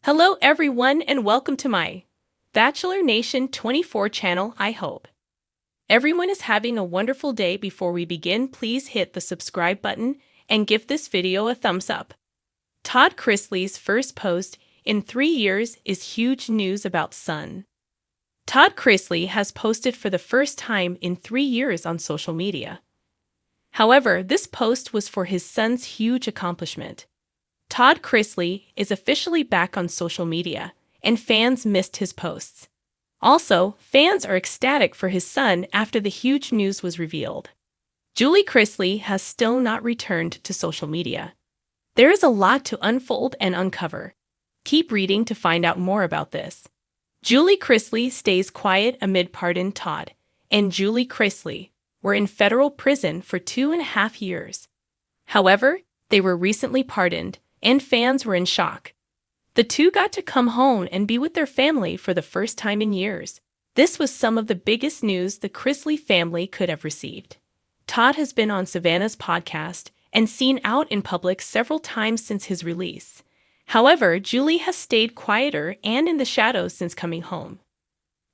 Hello everyone and welcome to my Bachelor Nation 24 channel. I hope everyone is having a wonderful day. Before we begin, please hit the subscribe button and give this video a thumbs up. Todd Chrisley's first post in 3 years is huge news about son. Todd Chrisley has posted for the first time in 3 years on social media. However, this post was for his son's huge accomplishment. Todd Chrisley is officially back on social media, and fans missed his posts. Also, fans are ecstatic for his son after the huge news was revealed. Julie Chrisley has still not returned to social media. There is a lot to unfold and uncover. Keep reading to find out more about this. Julie Chrisley stays quiet amid pardon. Todd and Julie Chrisley were in federal prison for 2.5 years. However, they were recently pardoned, and fans were in shock. The two got to come home and be with their family for the first time in years. This was some of the biggest news the Chrisley family could have received. Todd has been on Savannah's podcast and seen out in public several times since his release. However, Julie has stayed quieter and in the shadows since coming home.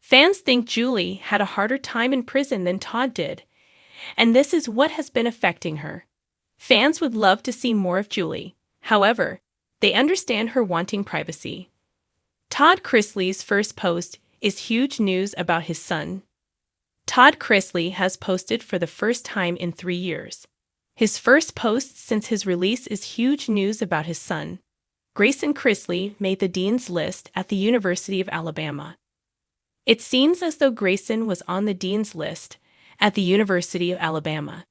Fans think Julie had a harder time in prison than Todd did, and this is what has been affecting her. Fans would love to see more of Julie. However, they understand her wanting privacy. Todd Chrisley's first post is huge news about his son. Todd Chrisley has posted for the first time in 3 years. His first post since his release is huge news about his son. Grayson Chrisley made the dean's list at the University of Alabama. It seems as though Grayson was on the dean's list at the University of Alabama.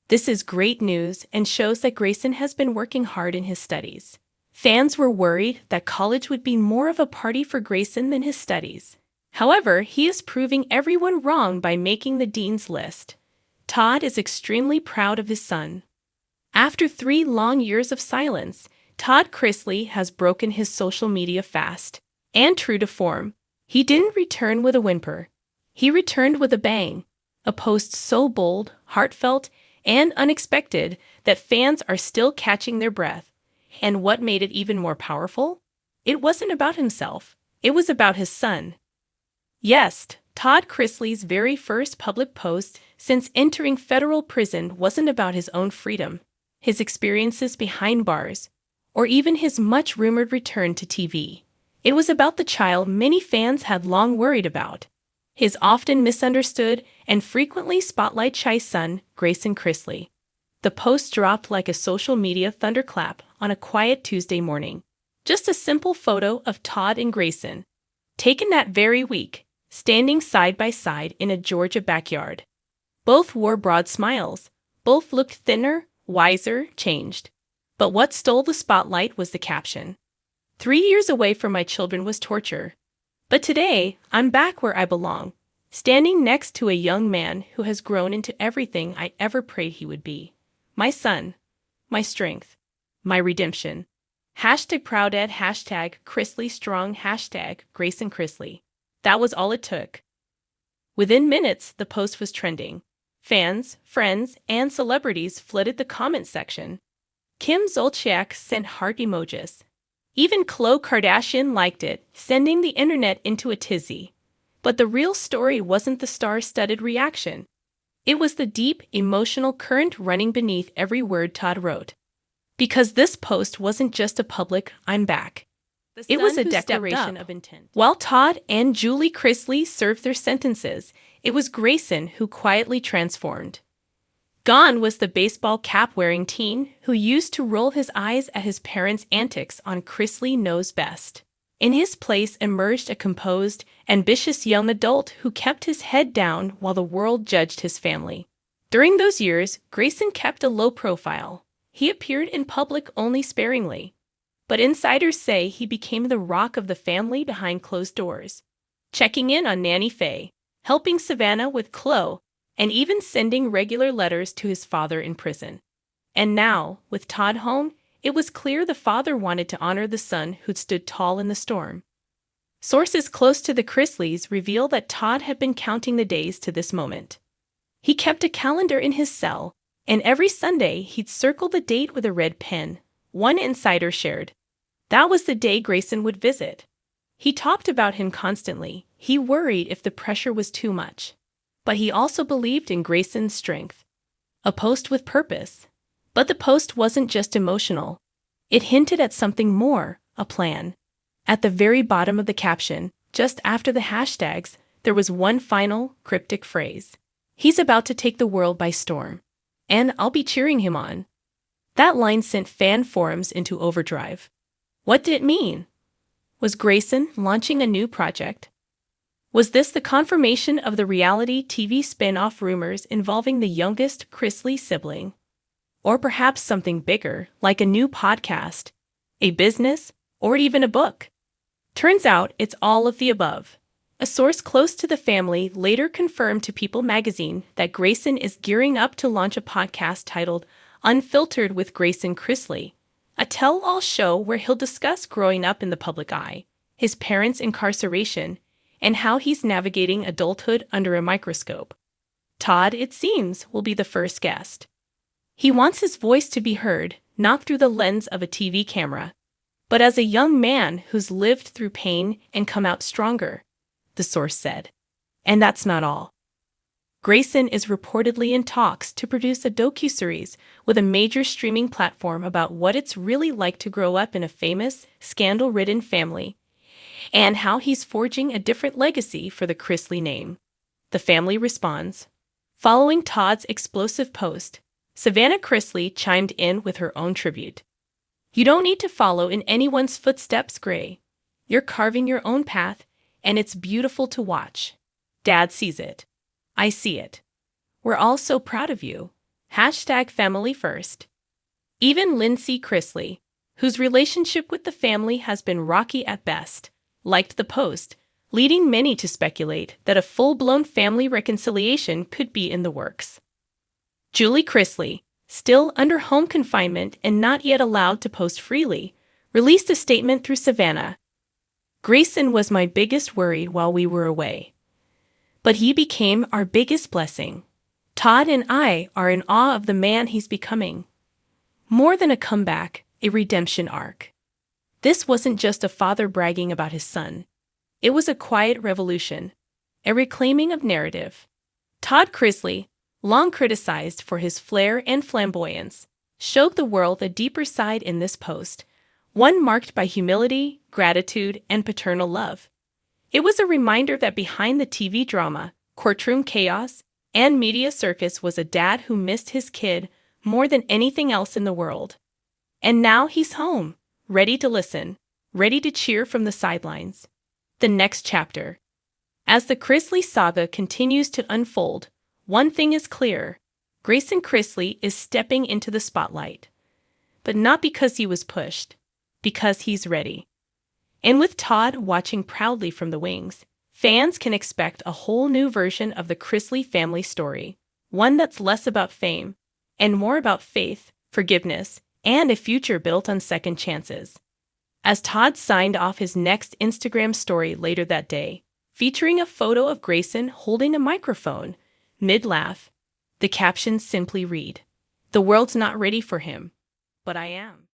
This is great news and shows that Grayson has been working hard in his studies. Fans were worried that college would be more of a party for Grayson than his studies. However, he is proving everyone wrong by making the dean's list. Todd is extremely proud of his son. After 3 long years of silence, Todd Chrisley has broken his social media fast. And true to form, he didn't return with a whimper. He returned with a bang. A post so bold, heartfelt, and unexpected that fans are still catching their breath. And what made it even more powerful? It wasn't about himself. It was about his son. Yes, Todd Chrisley's very first public post since entering federal prison wasn't about his own freedom, his experiences behind bars, or even his much-rumored return to TV. It was about the child many fans had long worried about. His often misunderstood and frequently spotlight-shy son, Grayson Chrisley. The post dropped like a social media thunderclap on a quiet Tuesday morning. Just a simple photo of Todd and Grayson, taken that very week, standing side by side in a Georgia backyard. Both wore broad smiles. Both looked thinner, wiser, changed. But what stole the spotlight was the caption. 3 years away from my children was torture. But today, I'm back where I belong, standing next to a young man who has grown into everything I ever prayed he would be. My son, my strength, my redemption. #ProudDad, #Chrisley Strong, #Grayson Chrisley. That was all it took. Within minutes, the post was trending. Fans, friends, and celebrities flooded the comment section. Kim Zolciak sent heart emojis. Even Khloe Kardashian liked it, sending the internet into a tizzy. But the real story wasn't the star-studded reaction. It was the deep, emotional current running beneath every word Todd wrote. Because this post wasn't just a public, "I'm back." It was a declaration of intent. While Todd and Julie Chrisley served their sentences, it was Grayson who quietly transformed. Gone was the baseball cap-wearing teen who used to roll his eyes at his parents' antics on Chrisley Knows Best. In his place emerged a composed, ambitious young adult who kept his head down while the world judged his family. During those years, Grayson kept a low profile. He appeared in public only sparingly. But insiders say he became the rock of the family behind closed doors, checking in on Nanny Faye, helping Savannah with Khloe, and even sending regular letters to his father in prison. And now, with Todd home, it was clear the father wanted to honor the son who'd stood tall in the storm. Sources close to the Chrisleys reveal that Todd had been counting the days to this moment. He kept a calendar in his cell, and every Sunday he'd circle the date with a red pen. One insider shared, That was the day Grayson would visit. He talked about him constantly. He worried if the pressure was too much. But he also believed in Grayson's strength. A post with purpose. But the post wasn't just emotional. It hinted at something more, a plan. At the very bottom of the caption, just after the hashtags, there was one final, cryptic phrase. He's about to take the world by storm. And I'll be cheering him on. That line sent fan forums into overdrive. What did it mean? Was Grayson launching a new project? Was this the confirmation of the reality TV spin-off rumors involving the youngest Chrisley sibling? Or perhaps something bigger, like a new podcast, a business, or even a book? Turns out it's all of the above. A source close to the family later confirmed to People magazine that Grayson is gearing up to launch a podcast titled Unfiltered with Grayson Chrisley, a tell-all show where he'll discuss growing up in the public eye, his parents' incarceration, and how he's navigating adulthood under a microscope. Todd, it seems, will be the first guest. He wants his voice to be heard, not through the lens of a TV camera, but as a young man who's lived through pain and come out stronger, the source said. And that's not all. Grayson is reportedly in talks to produce a docuseries with a major streaming platform about what it's really like to grow up in a famous, scandal-ridden family, and how he's forging a different legacy for the Chrisley name. The family responds. Following Todd's explosive post, Savannah Chrisley chimed in with her own tribute. You don't need to follow in anyone's footsteps, Gray. You're carving your own path, and it's beautiful to watch. Dad sees it. I see it. We're all so proud of you. #family first. Even Lindsay Chrisley, whose relationship with the family has been rocky at best, liked the post, leading many to speculate that a full-blown family reconciliation could be in the works. Julie Chrisley, still under home confinement and not yet allowed to post freely, released a statement through Savannah. Grayson was my biggest worry while we were away. But he became our biggest blessing. Todd and I are in awe of the man he's becoming. More than a comeback, a redemption arc. This wasn't just a father bragging about his son. It was a quiet revolution, a reclaiming of narrative. Todd Chrisley, long criticized for his flair and flamboyance, showed the world a deeper side in this post, one marked by humility, gratitude, and paternal love. It was a reminder that behind the TV drama, courtroom chaos, and media circus was a dad who missed his kid more than anything else in the world. And now he's home, ready to listen, ready to cheer from the sidelines. The next chapter. As the Chrisley saga continues to unfold, one thing is clear. Grayson Chrisley is stepping into the spotlight. But not because he was pushed, because he's ready. And with Todd watching proudly from the wings, fans can expect a whole new version of the Chrisley family story, one that's less about fame and more about faith, forgiveness, and a future built on second chances. As Todd signed off his next Instagram story later that day, featuring a photo of Grayson holding a microphone, mid-laugh, the captions simply read, "The world's not ready for him, but I am."